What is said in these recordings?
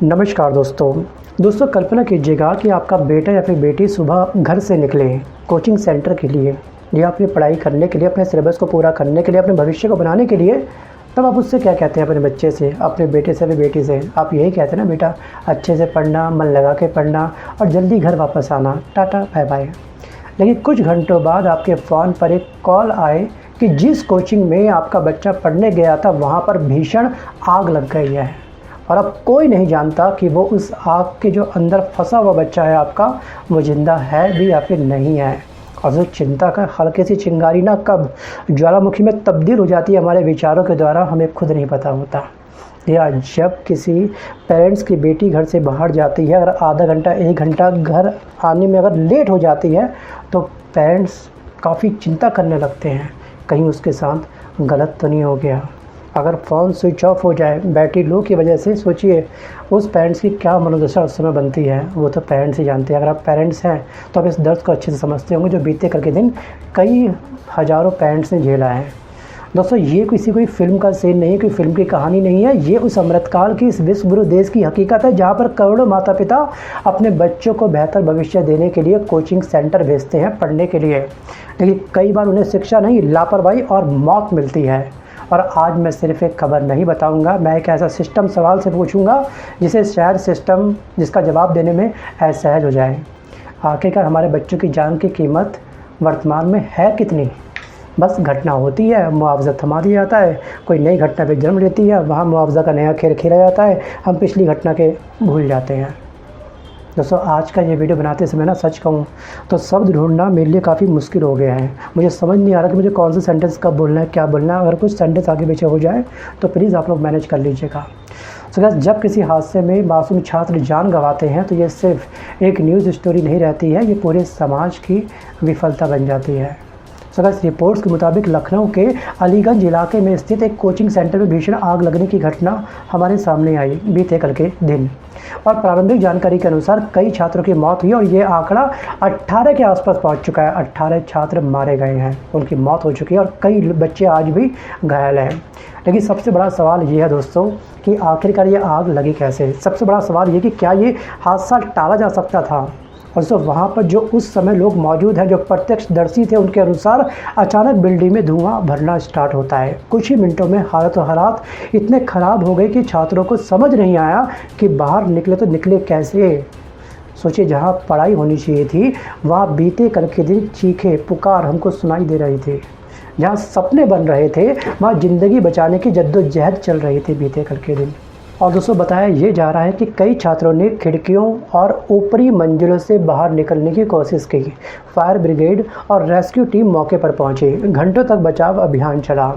नमस्कार दोस्तों कल्पना कीजिएगा कि आपका बेटा या फिर बेटी सुबह घर से निकले कोचिंग सेंटर के लिए या अपनी पढ़ाई करने के लिए, अपने सिलेबस को पूरा करने के लिए, अपने भविष्य को बनाने के लिए। तब आप उससे क्या कहते हैं? अपने बच्चे से, अपने बेटे से, अपनी बेटी से आप यही कहते हैं ना, बेटा अच्छे से पढ़ना, मन लगा के पढ़ना और जल्दी घर वापस आना, टाटा बाय बाय। लेकिन कुछ घंटों बाद आपके फ़ोन पर एक कॉल आए कि जिस कोचिंग में आपका बच्चा पढ़ने गया था वहाँ पर भीषण आग लग गई है और अब कोई नहीं जानता कि वो उस आग के जो अंदर फंसा हुआ बच्चा है आपका, वो ज़िंदा है भी या फिर नहीं है। और जो चिंता का हल्की सी चिंगारी ना कब ज्वालामुखी में तब्दील हो जाती है हमारे विचारों के द्वारा, हमें खुद नहीं पता होता। या जब किसी पेरेंट्स की बेटी घर से बाहर जाती है, अगर आधा घंटा 1 घंटा घर आने में अगर लेट हो जाती है तो पेरेंट्स काफ़ी चिंता करने लगते हैं, कहीं उसके साथ गलत तो नहीं हो गया। अगर फ़ोन स्विच ऑफ हो जाए बैटरी लो की वजह से, सोचिए उस पेरेंट्स की क्या मनोदशा उस समय बनती है, वो तो पेरेंट्स ही जानते हैं। अगर आप पेरेंट्स हैं तो आप इस दर्द को अच्छे से समझते होंगे जो बीते कल के दिन कई हज़ारों पेरेंट्स ने झेला है। दोस्तों ये कोई फिल्म का सीन नहीं है, कोई फिल्म की कहानी नहीं है, ये उस अमृतकाल की, इस विश्वगुरु देश की हकीकत है जहाँ पर करोड़ों माता पिता अपने बच्चों को बेहतर भविष्य देने के लिए कोचिंग सेंटर भेजते हैं पढ़ने के लिए। लेकिन कई बार उन्हें शिक्षा नहीं, लापरवाही और मौत मिलती है। और आज मैं सिर्फ एक खबर नहीं बताऊंगा, मैं एक ऐसा सिस्टम सवाल से पूछूंगा जिसे शायद सिस्टम जिसका जवाब देने में असहज हो जाए। आखिरकार हमारे बच्चों की जान की कीमत वर्तमान में है कितनी? बस घटना होती है, मुआवजा थमा दिया जाता है, कोई नई घटना पे जन्म लेती है, वहाँ मुआवजा का नया खेल खेला जाता है, हम पिछली घटना के भूल जाते हैं। दोस्तों आज का ये वीडियो बनाते समय ना, सच कहूँ तो शब्द ढूंढना मेरे लिए काफ़ी मुश्किल हो गया है। मुझे समझ नहीं आ रहा कि मुझे कौन सा सेंटेंस कब बोलना है, क्या बोलना है। अगर कुछ सेंटेंस आगे पीछे हो जाए तो प्लीज़ आप लोग मैनेज कर लीजिएगा। सो गाइस, जब किसी हादसे में मासूम छात्र जान गंवाते हैं तो ये सिर्फ एक न्यूज़ स्टोरी नहीं रहती है, ये पूरे समाज की विफलता बन जाती है। सो गाइस, रिपोर्ट्स के मुताबिक लखनऊ के अलीगंज इलाके में स्थित एक कोचिंग सेंटर में भीषण आग लगने की घटना हमारे सामने आई बीते कल के दिन। और प्रारंभिक जानकारी के अनुसार कई छात्रों की मौत हुई और ये आंकड़ा 18 के आसपास पहुंच चुका है। 18 छात्र मारे गए हैं, उनकी मौत हो चुकी है और कई बच्चे आज भी घायल हैं। लेकिन सबसे बड़ा सवाल ये है दोस्तों कि आखिरकार ये आग लगी कैसे। सबसे बड़ा सवाल ये कि क्या ये हादसा टाला जा सकता था। और सो वहाँ पर जो उस समय लोग मौजूद हैं, जो प्रत्यक्षदर्शी थे, उनके अनुसार अचानक बिल्डिंग में धुआं भरना स्टार्ट होता है। कुछ ही मिनटों में हालात इतने ख़राब हो गए कि छात्रों को समझ नहीं आया कि बाहर निकले तो निकले कैसे। सोचिए, जहाँ पढ़ाई होनी चाहिए थी वहाँ बीते कल के दिन चीखे पुकार हमको सुनाई दे रही थी। जहाँ सपने बन रहे थे वहाँ ज़िंदगी बचाने की जद्दोजहद चल रही थी बीते कल के दिन। और दोस्तों बताया ये जा रहा है कि कई छात्रों ने खिड़कियों और ऊपरी मंजिलों से बाहर निकलने की कोशिश की। फायर ब्रिगेड और रेस्क्यू टीम मौके पर पहुंची, घंटों तक बचाव अभियान चला,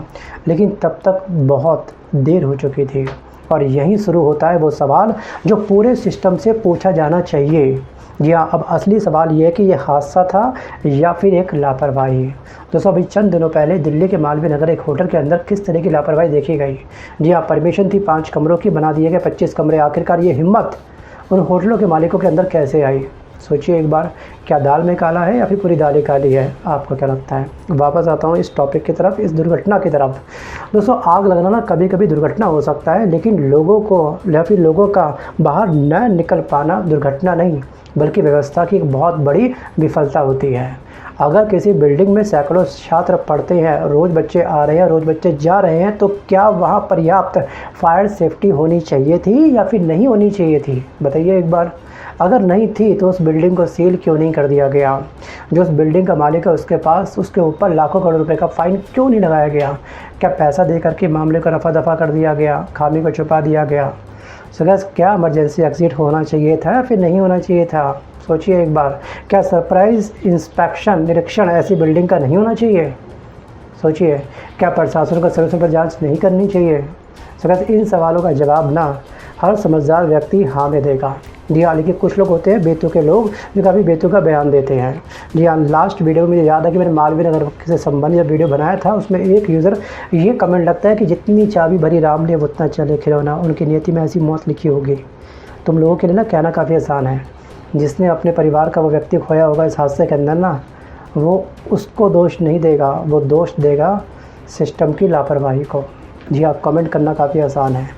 लेकिन तब तक बहुत देर हो चुकी थी। और यहीं शुरू होता है वो सवाल जो पूरे सिस्टम से पूछा जाना चाहिए। जी हाँ, अब असली सवाल ये है कि ये हादसा था या फिर एक लापरवाही। दोस्तों अभी चंद दिनों पहले दिल्ली के मालवीय नगर एक होटल के अंदर किस तरह की लापरवाही देखी गई। जी हाँ, परमिशन थी 5 कमरों की, बना दिए गए 25 कमरे। आखिरकार ये हिम्मत उन होटलों के मालिकों के अंदर कैसे आई? सोचिए एक बार, क्या दाल में काला है या फिर पूरी दाल ही काली है? आपको क्या लगता है? वापस आता हूँ इस टॉपिक की तरफ, इस दुर्घटना की तरफ। दोस्तों आग लगना ना कभी कभी दुर्घटना हो सकता है, लेकिन लोगों को या फिर लोगों का बाहर न निकल पाना दुर्घटना नहीं बल्कि व्यवस्था की एक बहुत बड़ी विफलता होती है। अगर किसी बिल्डिंग में सैकड़ों छात्र पढ़ते हैं, रोज़ बच्चे आ रहे हैं, रोज़ बच्चे जा रहे हैं, तो क्या वहाँ पर्याप्त फायर सेफ्टी होनी चाहिए थी या फिर नहीं होनी चाहिए थी? बताइए एक बार। अगर नहीं थी तो उस बिल्डिंग को सील क्यों नहीं कर दिया गया? जो उस बिल्डिंग का मालिक है उसके पास उसके ऊपर लाखों करोड़ रुपए का फ़ाइन क्यों नहीं लगाया गया? क्या पैसा दे करके मामले को रफा दफा कर दिया गया, खामी को छुपा दिया गया? सो गाइस, क्या इमरजेंसी एग्जिट होना चाहिए था या फिर नहीं होना चाहिए था? सोचिए एक बार, क्या सरप्राइज इंस्पेक्शन निरीक्षण ऐसी बिल्डिंग का नहीं होना चाहिए? सोचिए, क्या प्रशासन को समय पर जांच नहीं करनी चाहिए? सो गाइस, इन सवालों का जवाब ना हर समझदार व्यक्ति हाँ में देगा। जी हाँ, लेकिन कुछ लोग होते हैं बेतुके लोग जो काफ़ी बेतुका बयान देते हैं। जी हाँ, लास्ट वीडियो में मुझे याद है कि मैंने मालवीय नगर से संबंधित जब वीडियो बनाया था उसमें एक यूज़र ये कमेंट लगता है कि जितनी चाबी भरी राम ने उतना चले खिलौना, उनकी नियति में ऐसी मौत लिखी होगी। तुम लोगों के लिए ना कहना काफ़ी आसान है। जिसने अपने परिवार का वो व्यक्ति खोया होगा इस हादसे के अंदर ना, वो उसको दोष नहीं देगा, वो दोष देगा सिस्टम की लापरवाही को। जी हाँ, कमेंट करना काफ़ी आसान है।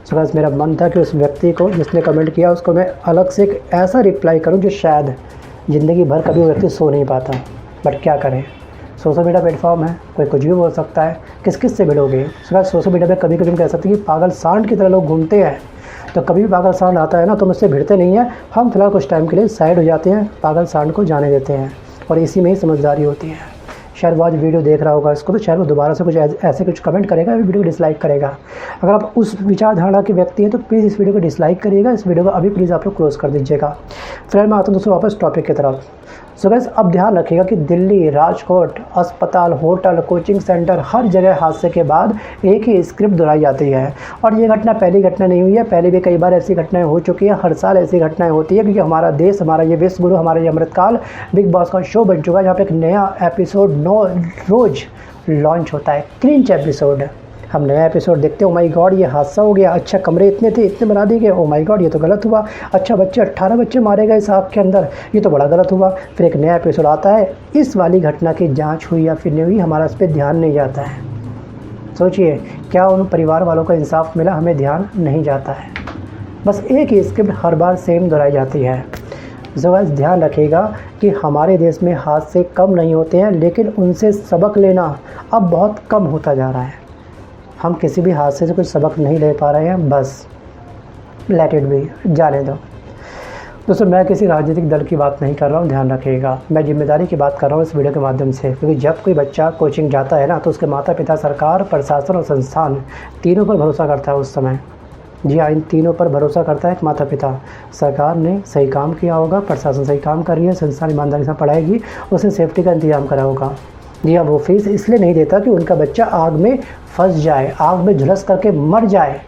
सो गाइस मेरा मन था कि उस व्यक्ति को जिसने कमेंट किया उसको मैं अलग से एक ऐसा रिप्लाई करूं जो शायद ज़िंदगी भर कभी वो व्यक्ति सो नहीं पाता। बट क्या करें, सोशल मीडिया प्लेटफॉर्म है, कोई कुछ भी बोल सकता है, किस किस से भिड़ोगे। सो गाइस सोशल मीडिया पे कभी कभी हम कह सकते हैं कि पागल सांड की तरह लोग घूमते हैं। तो कभी भी पागल सांड आता है ना तो मुझसे भिड़ते नहीं हैं, हम फिलहाल कुछ टाइम के लिए साइड हो जाते हैं, पागल सांड को जाने देते हैं और इसी में ही समझदारी होती है। शायद वो आज वीडियो देख रहा होगा इसको, तो शायद वो दोबारा से कुछ ऐसे कुछ कमेंट करेगा, वीडियो को डिसलाइक करेगा। अगर आप उस विचारधारा के व्यक्ति हैं तो प्लीज़ इस वीडियो को डिसलाइक करिएगा, इस वीडियो को अभी प्लीज़ आप लोग क्लोज कर दीजिएगा। फिर मैं आता हूँ दोस्तों वापस टॉपिक की तरफ। सो गाइस अब ध्यान रखिएगा कि दिल्ली, राजकोट, अस्पताल, होटल, कोचिंग सेंटर, हर जगह हादसे के बाद एक ही स्क्रिप्ट दोहराई जाती है। और ये घटना पहली घटना नहीं हुई है, पहले भी कई बार ऐसी घटनाएं हो चुकी हैं। हर साल ऐसी घटनाएं होती है क्योंकि हमारा देश, हमारा ये विश्व गुरु, हमारा ये अमृतकाल बिग बॉस का शो बन चुका है, जहाँ पे एक नया एपिसोड रोज लॉन्च होता है। क्रिंच एपिसोड, हम नया एपिसोड देखते हैं, ओ माय गॉड ये हादसा हो गया, अच्छा कमरे इतने थे इतने बना दिए गए, ओ माय गॉड ये तो गलत हुआ, अच्छा बच्चे 18 बच्चे मारे गए इस आग के अंदर, ये तो बड़ा गलत हुआ। फिर एक नया एपिसोड आता है, इस वाली घटना की जांच हुई या फिर नहीं हुई हमारा इस पर ध्यान नहीं जाता है। सोचिए क्या उन परिवार वालों को इंसाफ मिला, हमें ध्यान नहीं जाता है। बस एक ही स्क्रिप्ट हर बार सेम दोहराई जाती है। ज़बरदस्त ध्यान रखिएगा कि हमारे देश में हादसे कम नहीं होते हैं, लेकिन उनसे सबक लेना अब बहुत कम होता जा रहा है। हम किसी भी हादसे से कुछ सबक नहीं ले पा रहे हैं, बस लेट इट बी, जाने दो। दोस्तों मैं किसी राजनीतिक दल की बात नहीं कर रहा हूँ, ध्यान रखिएगा, मैं जिम्मेदारी की बात कर रहा हूँ इस वीडियो के माध्यम से। क्योंकि जब कोई बच्चा कोचिंग जाता है ना तो उसके माता पिता, सरकार, प्रशासन और संस्थान तीनों पर भरोसा करता है उस समय। जी हाँ, इन तीनों पर भरोसा करता है एक माता पिता। सरकार ने सही काम किया होगा, प्रशासन सही काम कर रही है, संस्थान ईमानदारी से पढ़ाएगी, उसने सेफ्टी का इंतजाम करा होगा। जी हाँ, वो फीस इसलिए नहीं देता कि उनका बच्चा आग में फंस जाए, आग में झुलस करके मर जाए।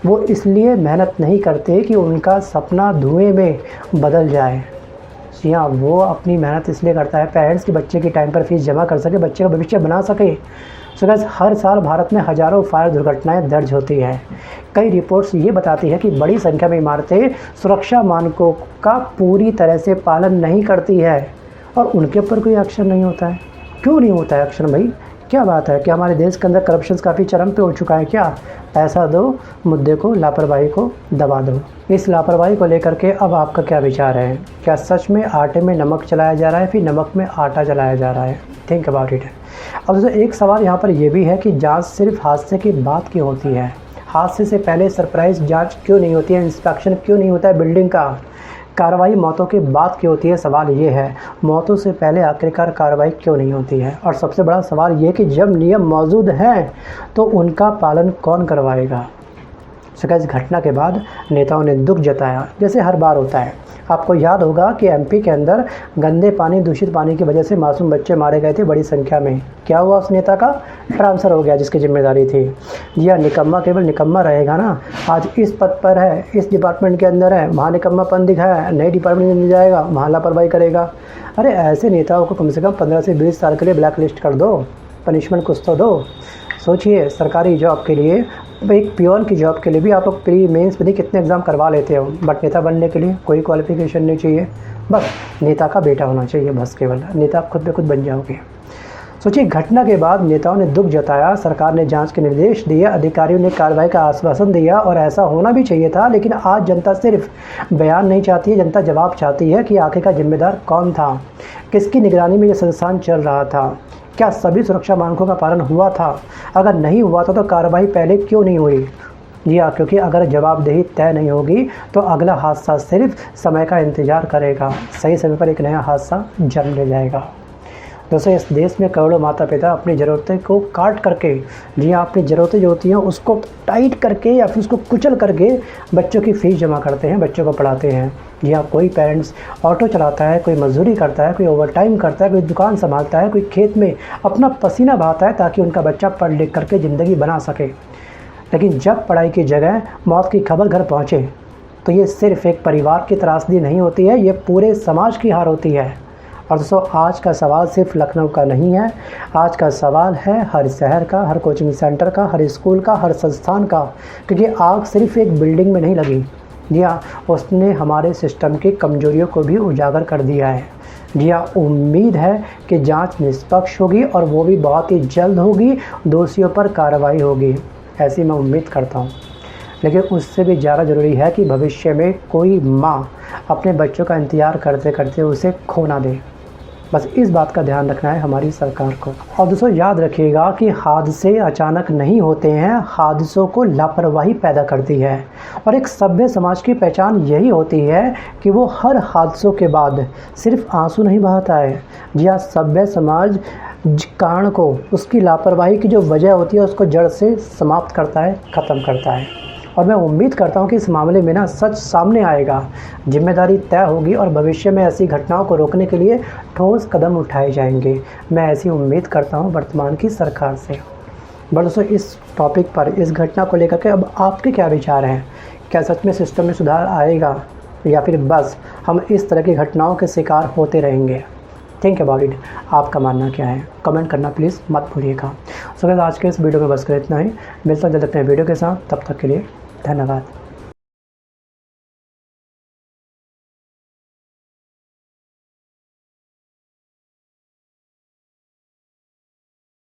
वो इसलिए मेहनत नहीं करते कि उनका सपना धुएं में बदल जाए। जी हाँ, वो अपनी मेहनत इसलिए करता है पेरेंट्स की बच्चे की टाइम पर फीस जमा कर सके, बच्चे का भविष्य बना सके। सो गाइस हर साल भारत में हज़ारों फायर दुर्घटनाएं दर्ज होती हैं। कई रिपोर्ट्स ये बताती हैं कि बड़ी संख्या में इमारतें सुरक्षा मानकों का पूरी तरह से पालन नहीं करती है और उनके ऊपर कोई एक्शन नहीं होता है। क्यों नहीं होता है एक्शन भाई, क्या बात है? क्या हमारे देश के अंदर करप्शन काफ़ी चरम पे हो चुका है क्या? पैसा दो, मुद्दे को, लापरवाही को दबा दो। इस लापरवाही को लेकर के अब आपका क्या विचार है? क्या सच में आटे में नमक चलाया जा रहा है, फिर नमक में आटा चलाया जा रहा है? Think about it. अब दोस्तों एक सवाल यहाँ पर यह भी है कि जांच सिर्फ हादसे की बात क्यों होती है? हादसे से पहले सरप्राइज जांच क्यों नहीं होती है? इंस्पेक्शन क्यों नहीं होता है बिल्डिंग का? कार्रवाई मौतों के बाद क्यों होती है? सवाल ये है, मौतों से पहले आखिरकार कार्रवाई क्यों नहीं होती है? और सबसे बड़ा सवाल ये कि जब नियम मौजूद हैं तो उनका पालन कौन करवाएगा? इस घटना के बाद नेताओं ने दुख जताया, जैसे हर बार होता है। आपको याद होगा कि एमपी के अंदर गंदे पानी, दूषित पानी की वजह से मासूम बच्चे मारे गए थे बड़ी संख्या में। क्या हुआ? उस नेता का ट्रांसफ़र हो गया जिसकी जिम्मेदारी थी। जी हाँ, निकम्मा केवल निकम्मा रहेगा ना। आज इस पद पर है, इस डिपार्टमेंट के अंदर है, वहाँ निकम्मापन दिखाया, नए डिपार्टमेंट में जाएगा, वहाँ लापरवाही करेगा। अरे ऐसे नेताओं को कम से कम 15 से 20 साल के लिए ब्लैक लिस्ट कर दो, पनिशमेंट कुछ तो दो। सोचिए, सरकारी जॉब के लिए, एक पियोन की जॉब के लिए भी आप लोग प्री मेंस पता नहीं कितने एग्ज़ाम करवा लेते हो, बट नेता बनने के लिए कोई क्वालिफिकेशन नहीं चाहिए, बस नेता का बेटा होना चाहिए, बस केवल नेता आप खुद पे खुद बन जाओगे। सोचिए, घटना के बाद नेताओं ने दुख जताया, सरकार ने जांच के निर्देश दिए, अधिकारियों ने कार्रवाई का आश्वासन दिया और ऐसा होना भी चाहिए था। लेकिन आज जनता सिर्फ बयान नहीं चाहती है, जनता जवाब चाहती है कि आखिरकार जिम्मेदार कौन था, किसकी निगरानी में ये संस्थान चल रहा था, क्या सभी सुरक्षा मानकों का पालन हुआ था? अगर नहीं हुआ था तो कार्रवाई पहले क्यों नहीं हुई? जी हाँ, क्योंकि अगर जवाबदेही तय नहीं होगी तो अगला हादसा सिर्फ समय का इंतज़ार करेगा, सही समय पर एक नया हादसा जन्म ले जाएगा। दोस्तों इस देश में करोड़ों माता पिता अपनी ज़रूरतें को काट करके, जी हाँ, अपनी ज़रूरतें जो होती हैं उसको टाइट करके या फिर उसको कुचल करके बच्चों की फ़ीस जमा करते हैं, बच्चों को पढ़ाते हैं। जी हाँ, कोई पेरेंट्स ऑटो चलाता है, कोई मजदूरी करता है, कोई ओवरटाइम करता है, कोई दुकान संभालता है, कोई खेत में अपना पसीना बहाता है ताकि उनका बच्चा पढ़ लिख करके ज़िंदगी बना सके। लेकिन जब पढ़ाई की जगह मौत की खबर घर पहुँचे तो ये सिर्फ एक परिवार की त्रासदी नहीं होती है, ये पूरे समाज की हार होती है। और दोस्तों आज का सवाल सिर्फ लखनऊ का नहीं है, आज का सवाल है हर शहर का, हर कोचिंग सेंटर का, हर स्कूल का, हर संस्थान का। क्योंकि आग सिर्फ एक बिल्डिंग में नहीं लगी, जी हाँ, उसने हमारे सिस्टम की कमजोरियों को भी उजागर कर दिया है। जी हाँ, उम्मीद है कि जांच निष्पक्ष होगी और वो भी बहुत ही जल्द होगी, दोषियों पर कार्रवाई होगी, ऐसी मैं उम्मीद करता हूँ। लेकिन उससे भी ज़्यादा ज़रूरी है कि भविष्य में कोई माँ अपने बच्चों का इंतज़ार करते करते उसे खो ना दे। बस इस बात का ध्यान रखना है हमारी सरकार को। और दोस्तों याद रखिएगा कि हादसे अचानक नहीं होते हैं, हादसों को लापरवाही पैदा करती है। और एक सभ्य समाज की पहचान यही होती है कि वो हर हादसों के बाद सिर्फ आंसू नहीं बहाता है। जी हाँ, सभ्य समाज कारण को, उसकी लापरवाही की जो वजह होती है उसको जड़ से समाप्त करता है, ख़त्म करता है। और मैं उम्मीद करता हूँ कि इस मामले में ना सच सामने आएगा, जिम्मेदारी तय होगी और भविष्य में ऐसी घटनाओं को रोकने के लिए ठोस कदम उठाए जाएंगे। मैं ऐसी उम्मीद करता हूँ वर्तमान की सरकार से। बट दोस्तों इस टॉपिक पर, इस घटना को लेकर के अब आपके क्या विचार हैं? क्या सच में सिस्टम में सुधार आएगा या फिर बस हम इस तरह की घटनाओं के शिकार होते रहेंगे? Think about it. आपका मानना क्या है? कमेंट करना प्लीज़ मत भूलिएगा। सो गाइस आज के इस वीडियो में बस कर इतना ही। मिलता जल्द अपने वीडियो के साथ, तब तक के लिए धन्यवाद।